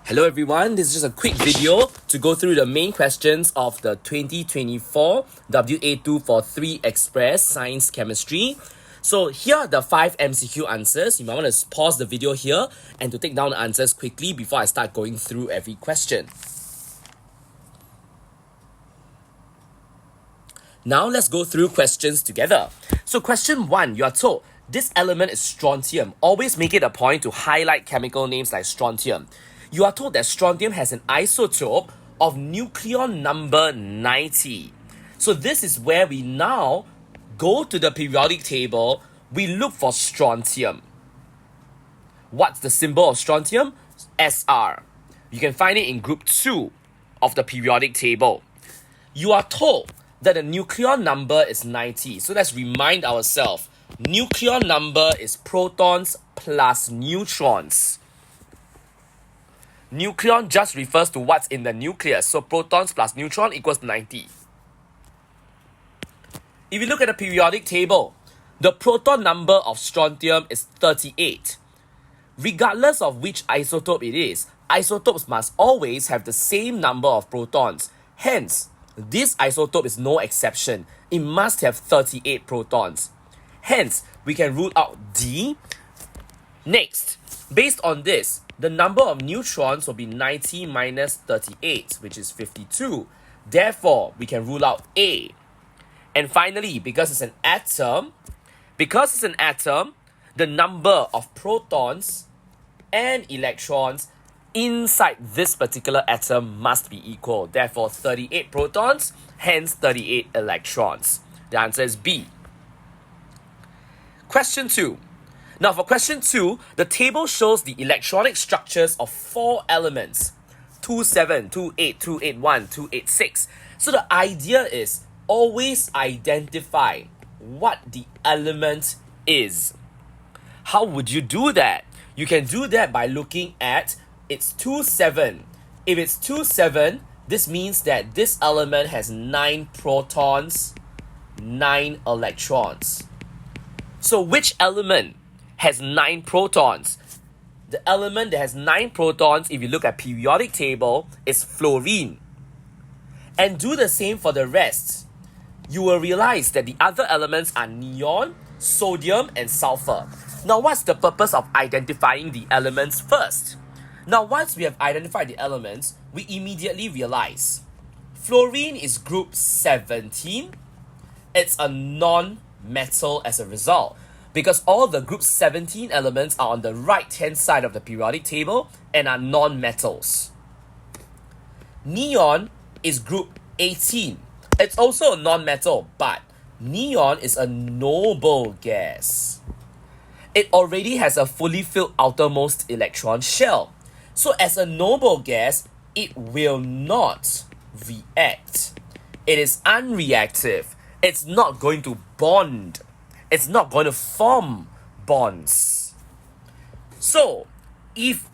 Hello everyone, this is just a quick video to go through the main questions of the 2024 WA2 for 3 Express Science Chemistry. So here are the 5 MCQ answers. You might want to pause the video here and to take down the answers quickly before I start going through every question. Now let's go through questions together. So question 1, you are told this element is strontium. Always make it a point to highlight chemical names like strontium. You are told that strontium has an isotope of nucleon number 90. So this is where we now go to the periodic table. We look for strontium. What's the symbol of strontium? Sr. You can find it in group 2 of the periodic table. You are told that the nucleon number is 90. So let's remind ourselves. Nucleon number is protons plus neutrons. Nucleon just refers to what's in the nucleus. So protons plus neutron equals 90. If you look at the periodic table, the proton number of strontium is 38. Regardless of which isotope it is, isotopes must always have the same number of protons. Hence, this isotope is no exception. It must have 38 protons. Hence, we can rule out D. Next, based on this, the number of neutrons will be 90 minus 38, which is 52. Therefore, we can rule out A. And finally, because it's an atom, the number of protons and electrons inside this particular atom must be equal. Therefore, 38 protons, hence 38 electrons. The answer is B. Question 2. Now for question 2, the table shows the electronic structures of 4 elements. 27, 28, 281, 286. So the idea is always identify what the element is. How would you do that? You can do that by looking at its 27. If it's 27, this means that this element has 9 protons, 9 electrons. So which element has 9 protons? The element that has 9 protons, if you look at periodic table, is fluorine. And do the same for the rest. You will realize that the other elements are neon, sodium, and sulfur. Now, what's the purpose of identifying the elements first? Now, once we have identified the elements, we immediately realize fluorine is group 17. It's a non-metal as a result, because all the group 17 elements are on the right-hand side of the periodic table and are non-metals. Neon is group 18. It's also a non-metal, but neon is a noble gas. It already has a fully filled outermost electron shell. So as a noble gas, it will not react. It is unreactive. It's not going to bond. It's not going to form bonds. So, if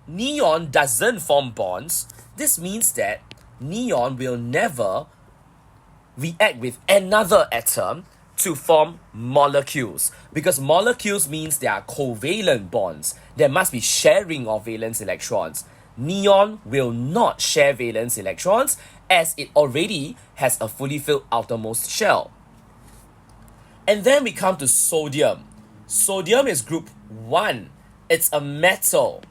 neon doesn't form bonds, this means that neon will never react with another atom to form molecules. Because molecules means there are covalent bonds. There must be sharing of valence electrons. Neon will not share valence electrons as it already has a fully filled outermost shell. And then we come to sodium. Sodium is group 1. It's a metal.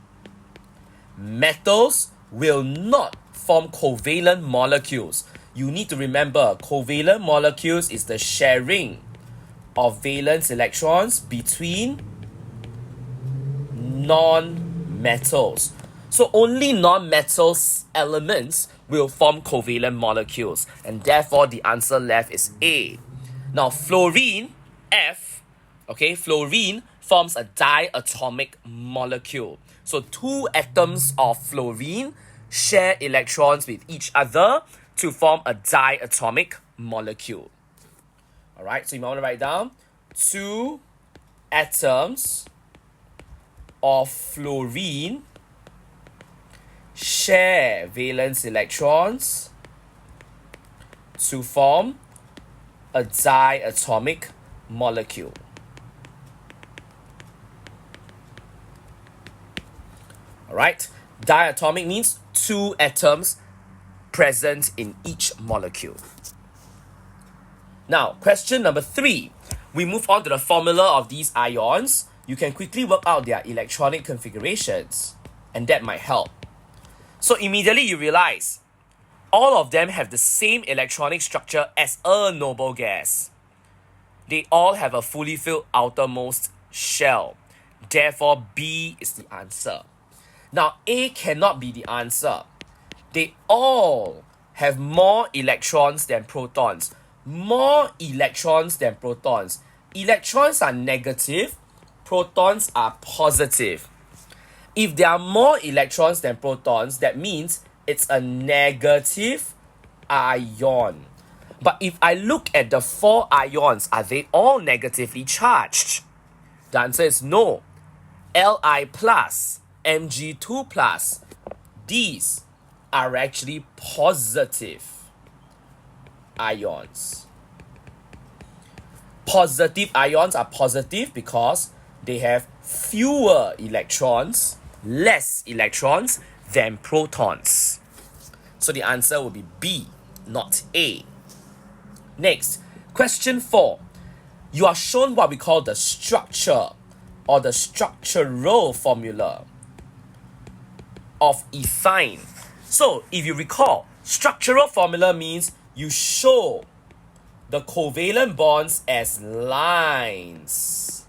Metals will not form covalent molecules. You need to remember, covalent molecules is the sharing of valence electrons between non-metals. So only non-metal elements will form covalent molecules. And therefore, the answer left is A. Now, fluorine, F, fluorine forms a diatomic molecule. So 2 atoms of fluorine share electrons with each other to form a diatomic molecule. Alright, so you might want to write down 2 atoms of fluorine share valence electrons to form a diatomic molecule. Alright, Diatomic means 2 atoms present in each molecule. Now, question number 3. We move on to the formula of these ions. You can quickly work out their electronic configurations, and that might help. So immediately you realize all of them have the same electronic structure as a noble gas. They all have a fully filled outermost shell. Therefore, B is the answer. Now, A cannot be the answer. They all have more electrons than protons. More electrons than protons. Electrons are negative, protons are positive. If there are more electrons than protons, that means it's a negative ion. But if I look at the 4 ions, are they all negatively charged? The answer is no. Li plus, Mg2 plus, these are actually positive ions. Positive ions are positive because they have fewer electrons, less electrons than protons. So the answer will be B, not A. Next, question 4. You are shown what we call the structure or the structural formula of ethine. So if you recall, structural formula means you show the covalent bonds as lines.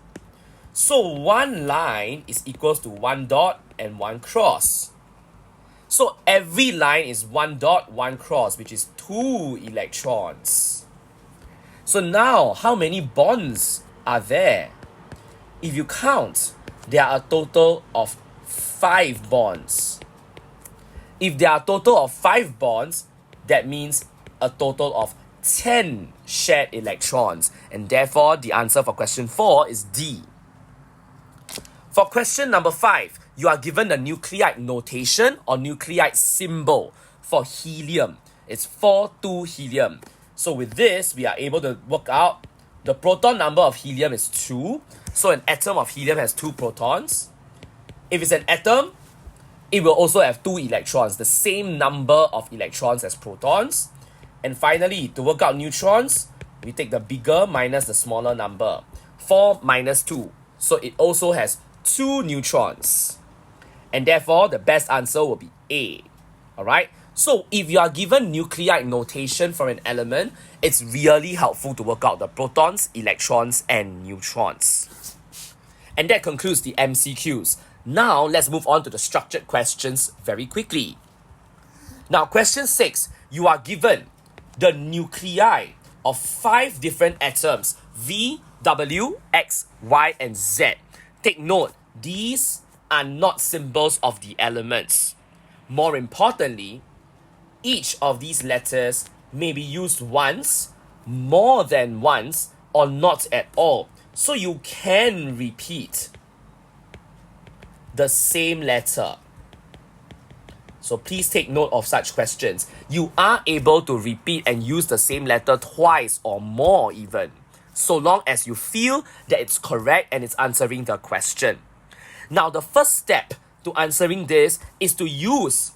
So one line is equals to 1 dot and 1 cross. So every line is 1 dot, 1 cross, which is 2 electrons. So now, how many bonds are there? If you count, there are a total of 5 bonds. If there are a total of 5 bonds, that means a total of 10 shared electrons. And therefore, the answer for question 4 is D. For question number 5, you are given the nuclide notation or nuclide symbol for helium. It's 4,2 helium. So with this, we are able to work out the proton number of helium is 2. So an atom of helium has 2 protons. If it's an atom, it will also have 2 electrons, the same number of electrons as protons. And finally, to work out neutrons, we take the bigger minus the smaller number. 4 minus 2. So it also has 2 neutrons. And therefore, the best answer will be A. Alright? So if you are given nuclide notation for an element, it's really helpful to work out the protons, electrons, and neutrons. And that concludes the MCQs. Now, let's move on to the structured questions very quickly. Now, question 6, you are given the nuclei of 5 different atoms, V, W, X, Y, and Z. Take note, these are not symbols of the elements. More importantly, each of these letters may be used once, more than once, or not at all. So you can repeat the same letter. So please take note of such questions. You are able to repeat and use the same letter twice or more even, so long as you feel that it's correct and it's answering the question. Now, the first step to answering this is to use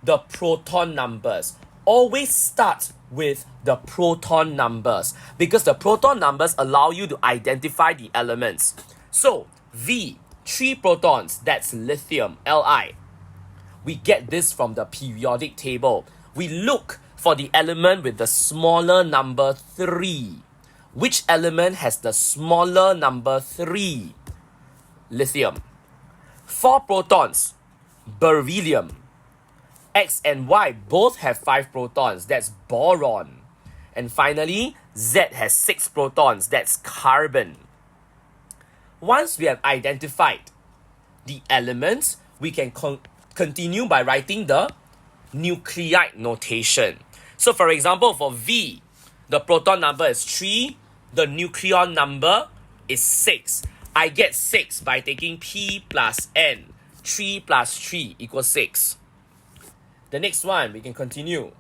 the proton numbers. Always start with the proton numbers because the proton numbers allow you to identify the elements. So, V, 3 protons, that's lithium, Li. We get this from the periodic table. We look for the element with the smaller number 3. Which element has the smaller number 3? Lithium. 4 protons, beryllium. X and Y both have 5 protons, that's boron. And finally, Z has 6 protons, that's carbon. Once we have identified the elements, we can continue by writing the nuclide notation. So for example, for V, the proton number is 3, the nucleon number is 6. I get 6 by taking P plus N. 3 plus 3 equals 6. The next one, we can continue.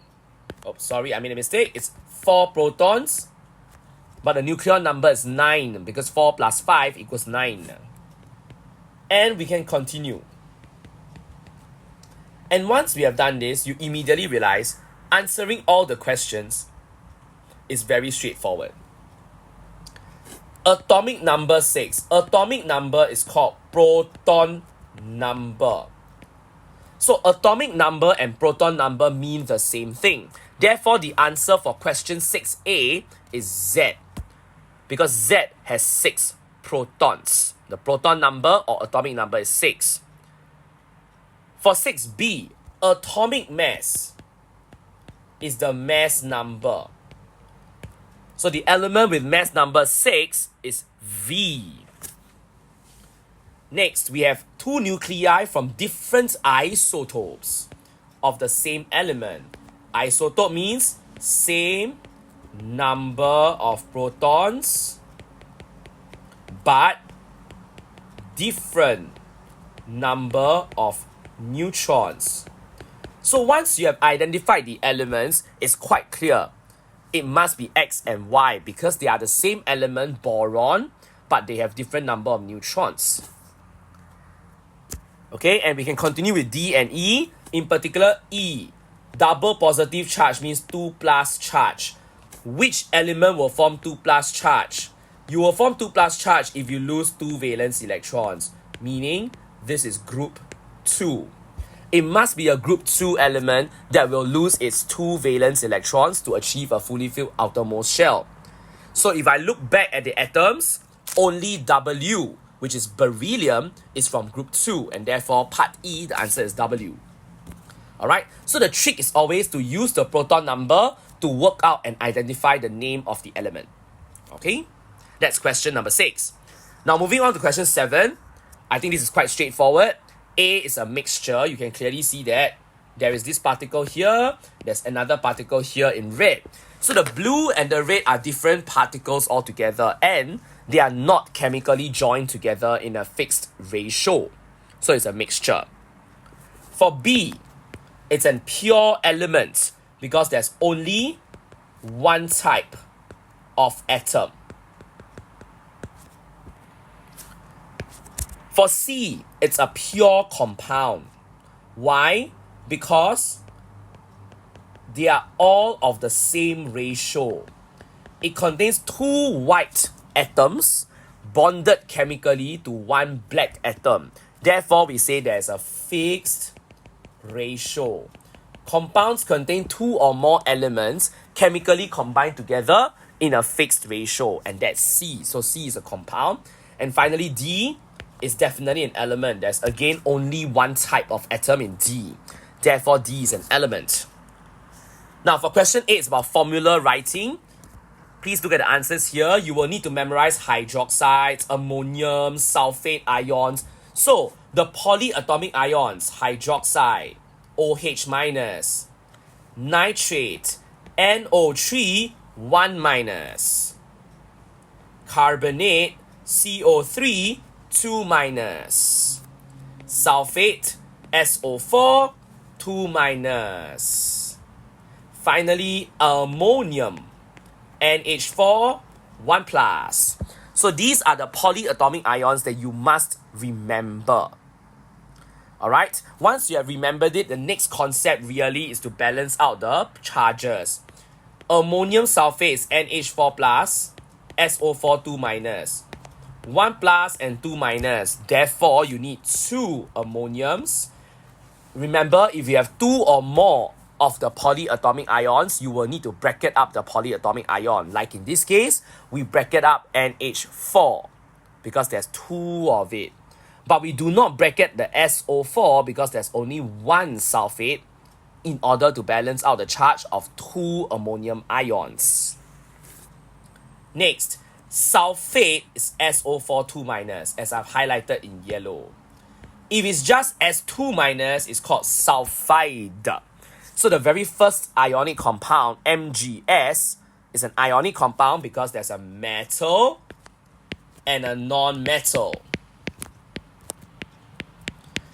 Oh, sorry, I made a mistake. It's 4 protons, but the nucleon number is 9 because 4 plus 5 equals 9. And we can continue. And once we have done this, you immediately realize answering all the questions is very straightforward. Atomic number 6. Atomic number is called proton number. So atomic number and proton number mean the same thing. Therefore, the answer for question 6A is Z, because Z has 6 protons. The proton number or atomic number is 6. For 6B, atomic mass is the mass number. So the element with mass number 6 is V. Next, we have 2 nuclei from different isotopes of the same element. Isotope means same number of protons but different number of neutrons. So once you have identified the elements, it's quite clear. It must be X and Y because they are the same element, boron, but they have different number of neutrons. Okay, and we can continue with D and E. In particular, E, double positive charge means 2 plus charge. Which element will form 2 plus charge? You will form 2 plus charge if you lose 2 valence electrons, meaning this is group 2. It must be a group 2 element that will lose its 2 valence electrons to achieve a fully filled outermost shell. So if I look back at the atoms, only W, which is beryllium, is from group 2, and therefore part E, the answer is W. Alright, so the trick is always to use the proton number to work out and identify the name of the element. Okay, that's question number 6. Now moving on to question 7. I think this is quite straightforward. A is a mixture. You can clearly see that there is this particle here, there's another particle here in red. So the blue and the red are different particles altogether, and they are not chemically joined together in a fixed ratio. So it's a mixture. For B, it's a pure element because there's only one type of atom. For C, it's a pure compound. Why? Because they are all of the same ratio. It contains 2 white atoms bonded chemically to 1 black atom. Therefore, we say there's a fixed ratio. Compounds contain 2 or more elements chemically combined together in a fixed ratio, and that's C. So C is a compound. And finally, D is definitely an element. There's again only one type of atom in D. Therefore, D is an element. Now, for question 8, it's about formula writing. Please look at the answers here. You will need to memorize hydroxides, ammonium, sulfate ions. So, the polyatomic ions, hydroxide, OH minus, nitrate, NO3, 1 minus, carbonate, CO3, 2 minus, sulfate, SO4, 2 minus. Finally, ammonium, NH4, 1 plus. So these are the polyatomic ions that you must remember. Alright, once you have remembered it, the next concept really is to balance out the charges. Ammonium sulfate is NH4 plus, SO4 2 minus. 1 plus and 2 minus. Therefore, you need 2 ammoniums. Remember, if you have 2 or more of the polyatomic ions, you will need to bracket up the polyatomic ion. Like in this case, we bracket up NH4 because there's 2 of it. But we do not bracket the SO4 because there's only 1 sulfate in order to balance out the charge of 2 ammonium ions. Next, sulfate is SO4 2 minus, as I've highlighted in yellow. If it's just S2 minus, it's called sulfide. So the very first ionic compound, MgS, is an ionic compound because there's a metal and a non-metal.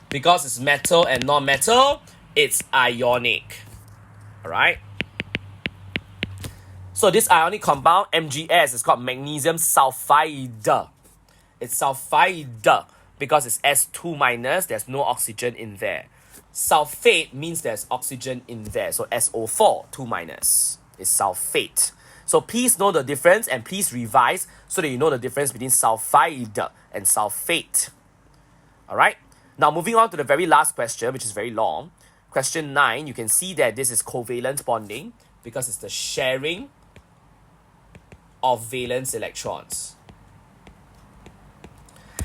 Because it's metal and non-metal, it's ionic. Alright? So this ionic compound, MgS, is called magnesium sulfide. It's sulfide because it's S2 minus, there's no oxygen in there. Sulfate means there's oxygen in there. So SO4, 2 minus, is sulfate. So please know the difference and please revise so that you know the difference between sulfide and sulfate. Alright, now moving on to the very last question, which is very long. Question 9, you can see that this is covalent bonding because it's the sharing of valence electrons.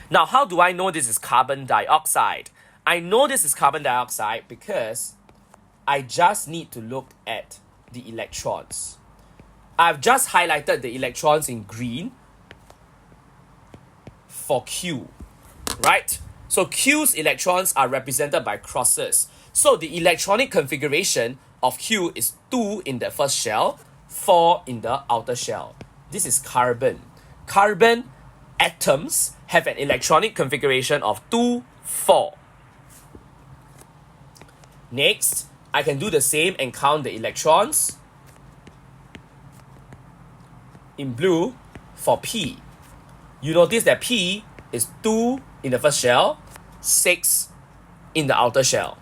Now, how do I know this is carbon dioxide? I know this is carbon dioxide because I just need to look at the electrons. I've just highlighted the electrons in green for Q, right? So Q's electrons are represented by crosses. So the electronic configuration of Q is 2 in the first shell, 4 in the outer shell. This is carbon. Carbon atoms have an electronic configuration of 2, 4. Next, I can do the same and count the electrons in blue for P. You notice that P is 2 in the first shell, 6 in the outer shell.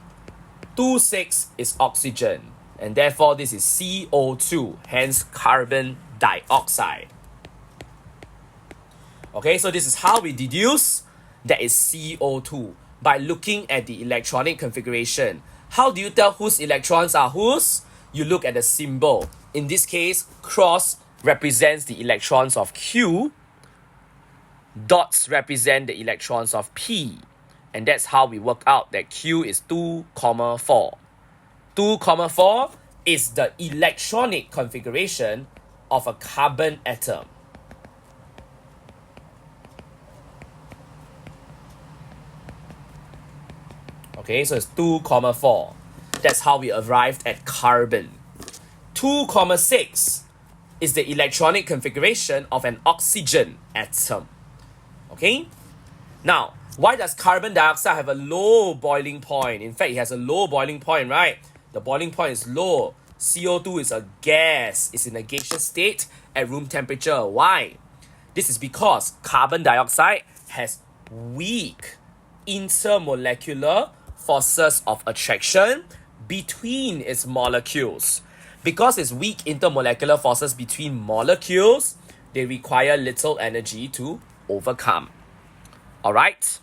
2, 6 is oxygen, and therefore this is CO2, hence carbon dioxide. Okay, so this is how we deduce that is CO2 by looking at the electronic configuration. How do you tell whose electrons are whose? You look at the symbol. In this case, cross represents the electrons of Q, dots represent the electrons of P, and that's how we work out that Q is 2, 4. 2, 4 is the electronic configuration of a carbon atom. Okay, so it's 2, 4. That's how we arrived at carbon. 2, 6 is the electronic configuration of an oxygen atom. Okay? Now, why does carbon dioxide have a low boiling point? In fact, it has a low boiling point, right? The boiling point is low. CO2 is a gas. It's in a gaseous state at room temperature. Why? This is because carbon dioxide has weak intermolecular forces of attraction between its molecules. Because it's weak intermolecular forces between molecules, they require little energy to overcome. Alright?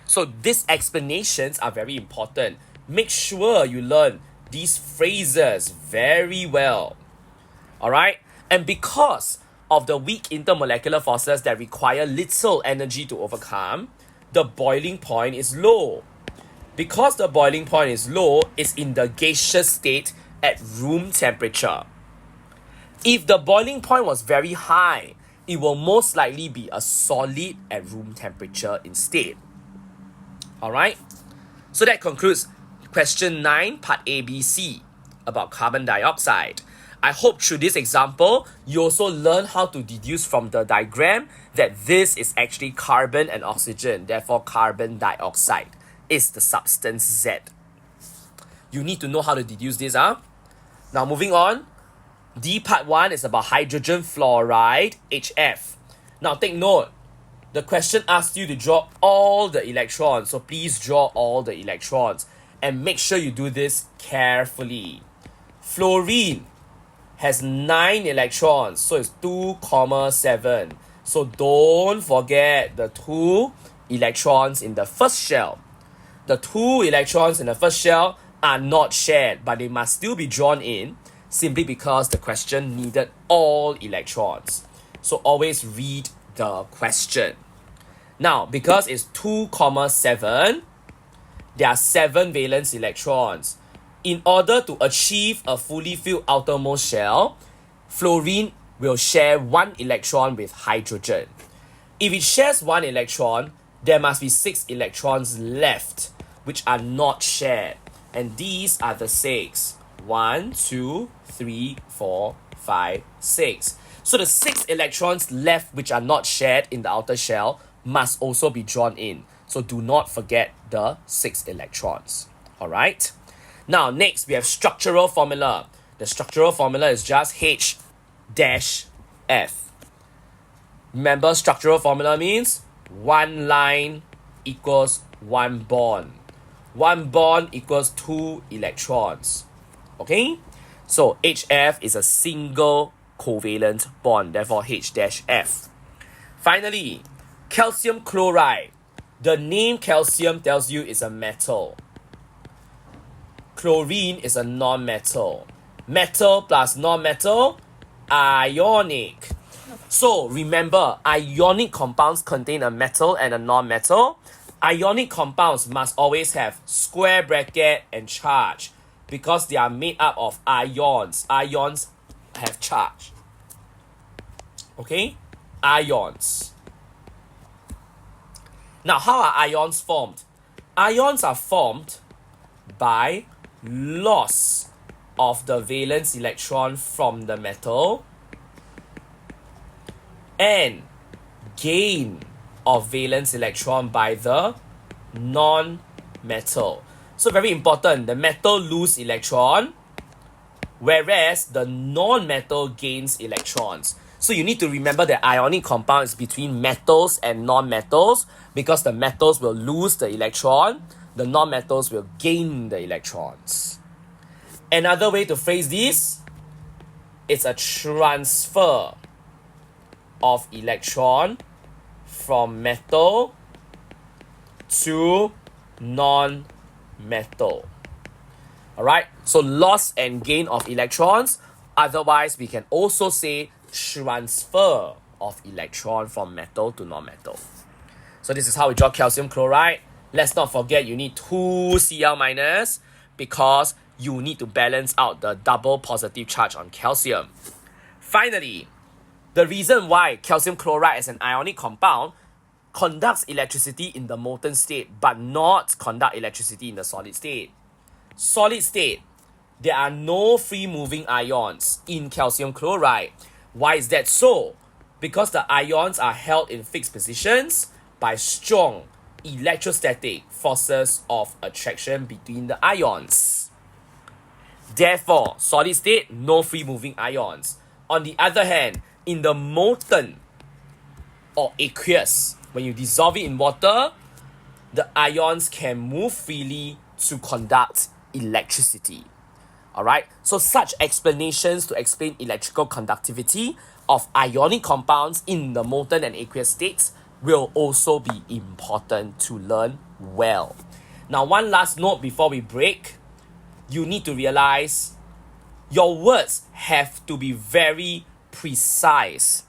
So these explanations are very important. Make sure you learn these phrases very well. Alright? And because of the weak intermolecular forces that require little energy to overcome, the boiling point is low. Because the boiling point is low, it's in the gaseous state at room temperature. If the boiling point was very high, it will most likely be a solid at room temperature instead. Alright? So that concludes question 9, part A, B, C about carbon dioxide. I hope through this example, you also learn how to deduce from the diagram that this is actually carbon and oxygen. Therefore, carbon dioxide is the substance Z. You need to know how to deduce this. Now moving on, D part 1 is about hydrogen fluoride, HF. Now take note, the question asks you to draw all the electrons. So please draw all the electrons. And make sure you do this carefully. Fluorine has 9 electrons, so it's 2, 7. So don't forget the 2 electrons in the first shell. The 2 electrons in the first shell are not shared, but they must still be drawn in simply because the question needed all electrons. So always read the question. Now, because it's 2, 7, there are 7 valence electrons. In order to achieve a fully filled outermost shell, fluorine will share 1 electron with hydrogen. If it shares 1 electron, there must be 6 electrons left, which are not shared. And these are the 6. 1, 2, 3, 4, 5, 6. So the 6 electrons left which are not shared in the outer shell must also be drawn in. So do not forget the 6 electrons. Alright? Now next we have structural formula. The structural formula is just H dash F. Remember, structural formula means 1 line equals 1 bond. One bond equals 2 electrons. Okay? So HF is a single covalent bond, therefore H-F. Finally, calcium chloride. The name calcium tells you it's a metal. Chlorine is a non-metal. Metal plus non-metal, ionic. So remember, ionic compounds contain a metal and a non-metal. Ionic compounds must always have square bracket and charge because they are made up of ions. Ions have charge. Okay? Ions. Now, how are ions formed? Ions are formed by loss of the valence electron from the metal and gain of valence electron by the non-metal. So very important, the metal lose electron, whereas the non-metal gains electrons. So you need to remember that ionic compound is between metals and non-metals because the metals will lose the electron, the non-metals will gain the electrons. Another way to phrase this, it's a transfer of electron from metal to non-metal. Alright, so loss and gain of electrons, otherwise we can also say transfer of electron from metal to non-metal. So this is how we draw calcium chloride. Let's not forget you need 2 Cl minus because you need to balance out the double positive charge on calcium. Finally, the reason why calcium chloride as an ionic compound conducts electricity in the molten state but not conduct electricity in the solid state. Solid state, there are no free moving ions in calcium chloride. Why is that so? Because the ions are held in fixed positions by strong electrostatic forces of attraction between the ions. Therefore, solid state, no free moving ions. On the other hand, in the molten or aqueous, when you dissolve it in water, the ions can move freely to conduct electricity. Alright, so such explanations to explain electrical conductivity of ionic compounds in the molten and aqueous states will also be important to learn well. Now, one last note before we break. You need to realize your words have to be very precise.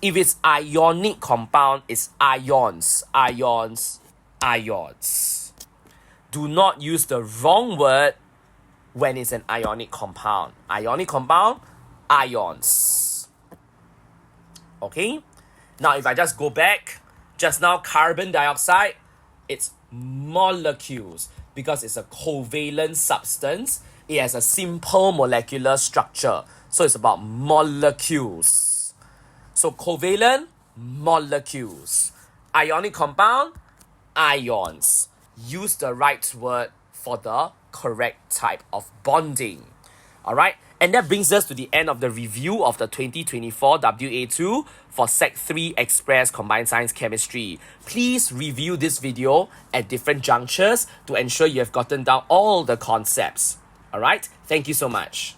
If it's ionic compound, it's ions, ions, ions. Do not use the wrong word when it's an ionic compound. Ionic compound, ions. Okay? Now, if I just go back, just now carbon dioxide, it's molecules because it's a covalent substance. It has a simple molecular structure. So it's about molecules. So covalent, molecules. Ionic compound, ions. Use the right word for the correct type of bonding. Alright, and that brings us to the end of the review of the 2024 WA2 for Sec 3 Express Combined Science Chemistry. Please review this video at different junctures to ensure you have gotten down all the concepts. Alright, thank you so much.